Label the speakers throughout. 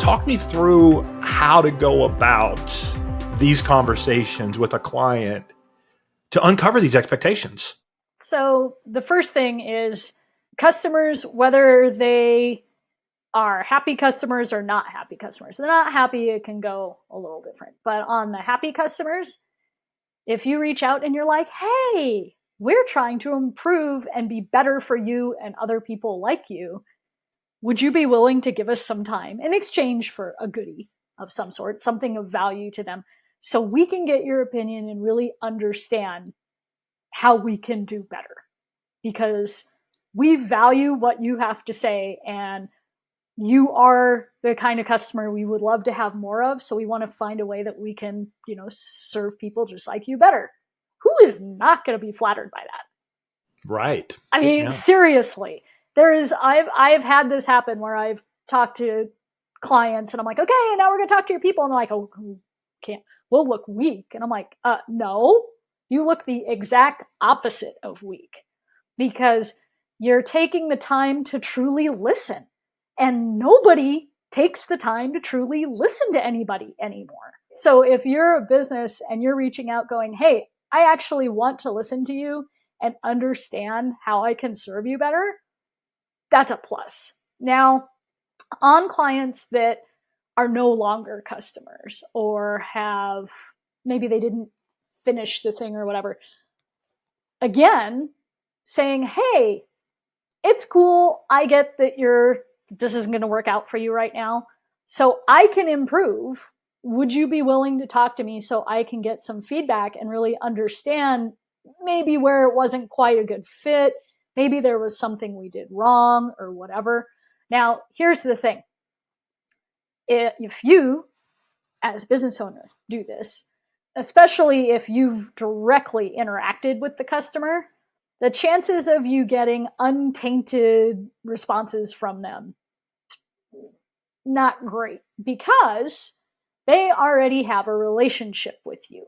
Speaker 1: Talk me through how to go about these conversations with a client to uncover these expectations.
Speaker 2: So the first thing is customers, whether they are happy customers or not happy customers. They're not happy, it can go a little different. But on the happy customers, if you reach out and you're like, hey, we're trying to improve and be better for you and other people like you, would you be willing to give us some time in exchange for a goodie of some sort, something of value to them, so we can get your opinion and really understand how we can do better? Because we value what you have to say, and you are the kind of customer we would love to have more of. So we want to find a way that we can, serve people just like you better. Who is not going to be flattered by that?
Speaker 1: Right.
Speaker 2: I mean, seriously, I've had this happen where I've talked to clients and I'm like, okay, now we're going to talk to your people. And they're like, oh, we'll look weak. And I'm like, no, you look the exact opposite of weak, because you're taking the time to truly listen. And nobody takes the time to truly listen to anybody anymore. So if you're a business and you're reaching out going, hey, I actually want to listen to you and understand how I can serve you better, that's a plus. Now, on clients that are no longer customers or maybe they didn't finish the thing or whatever, again, saying, hey, it's cool. I get that this isn't going to work out for you right now, so I can improve. Would you be willing to talk to me so I can get some feedback and really understand maybe where it wasn't quite a good fit? Maybe there was something we did wrong or whatever. Now, here's the thing. If you, as a business owner, do this, especially if you've directly interacted with the customer, the chances of you getting untainted responses from them, not great, because they already have a relationship with you.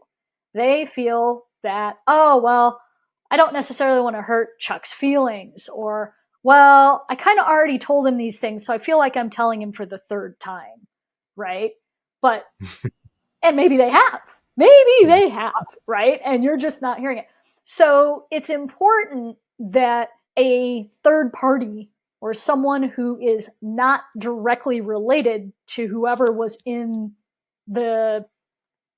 Speaker 2: They feel that, oh, well, I don't necessarily want to hurt Chuck's feelings, or, well, I kind of already told him these things, so I feel like I'm telling him for the third time, right? But, and maybe they have, right? And you're just not hearing it. So it's important that a third party or someone who is not directly related to whoever was in the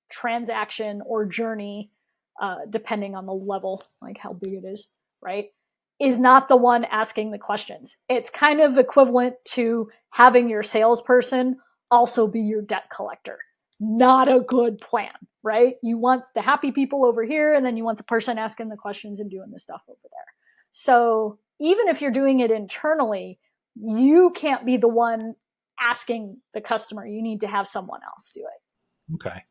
Speaker 2: transaction or journey, depending on the level, like how big it is, right, is not the one asking the questions. It's kind of equivalent to having your salesperson also be your debt collector. Not a good plan, right? You want the happy people over here, and then you want the person asking the questions and doing the stuff over there. So even if you're doing it internally, you can't be the one asking the customer. You need to have someone else do it.
Speaker 1: Okay.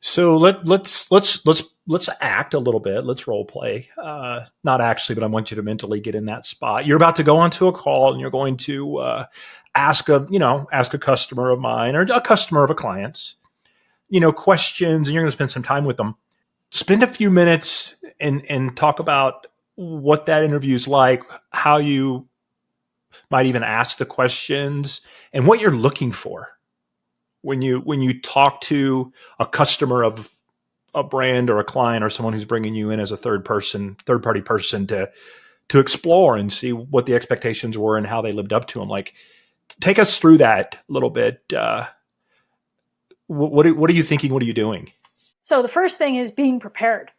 Speaker 1: So let's act a little bit. Let's role play. Not actually, but I want you to mentally get in that spot. You're about to go onto a call and you're going to ask a customer of mine or a customer of a client's, questions, and you're going to spend some time with them. Spend a few minutes and talk about what that interview is like, how you might even ask the questions, and what you're looking for when you talk to a customer of a brand or a client or someone who's bringing you in as a third party person to explore and see what the expectations were and how they lived up to them. Like, take us through that a little bit. What are you thinking? What are you doing?
Speaker 2: So the first thing is being prepared,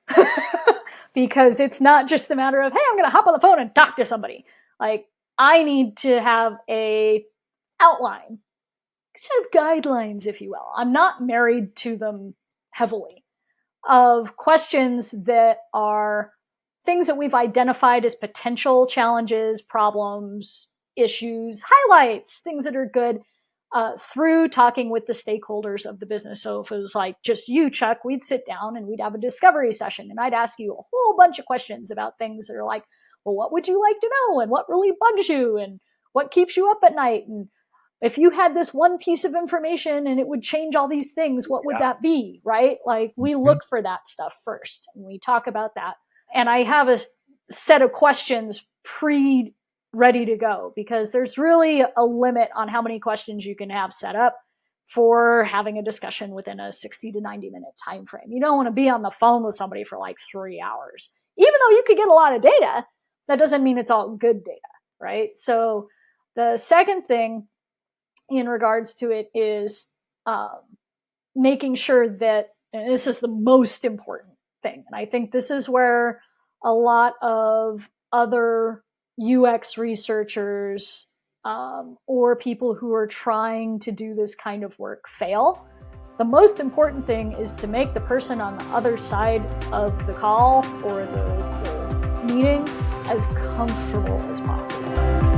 Speaker 2: because it's not just a matter of, hey, I'm going to hop on the phone and talk to somebody. Like, I need to have a outline, set of guidelines, if you will. I'm not married to them heavily, of questions that are things that we've identified as potential challenges, problems, issues, highlights, things that are good, through talking with the stakeholders of the business. So if it was like just you, Chuck, we'd sit down and we'd have a discovery session, and I'd ask you a whole bunch of questions about things that are like, well, what would you like to know? And what really bugs you? And what keeps you up at night? And if you had this one piece of information and it would change all these things, what would that be, right? Like, we look for that stuff first and we talk about that. And I have a set of questions ready to go, because there's really a limit on how many questions you can have set up, for having a discussion within a 60 to 90 minute time frame. You don't want to be on the phone with somebody for like 3 hours. Even though you could get a lot of data, that doesn't mean it's all good data, right? So the second thing in regards to it is making sure that, and this is the most important thing, and I think this is where a lot of other UX researchers or people who are trying to do this kind of work fail. The most important thing is to make the person on the other side of the call or the meeting as comfortable as possible.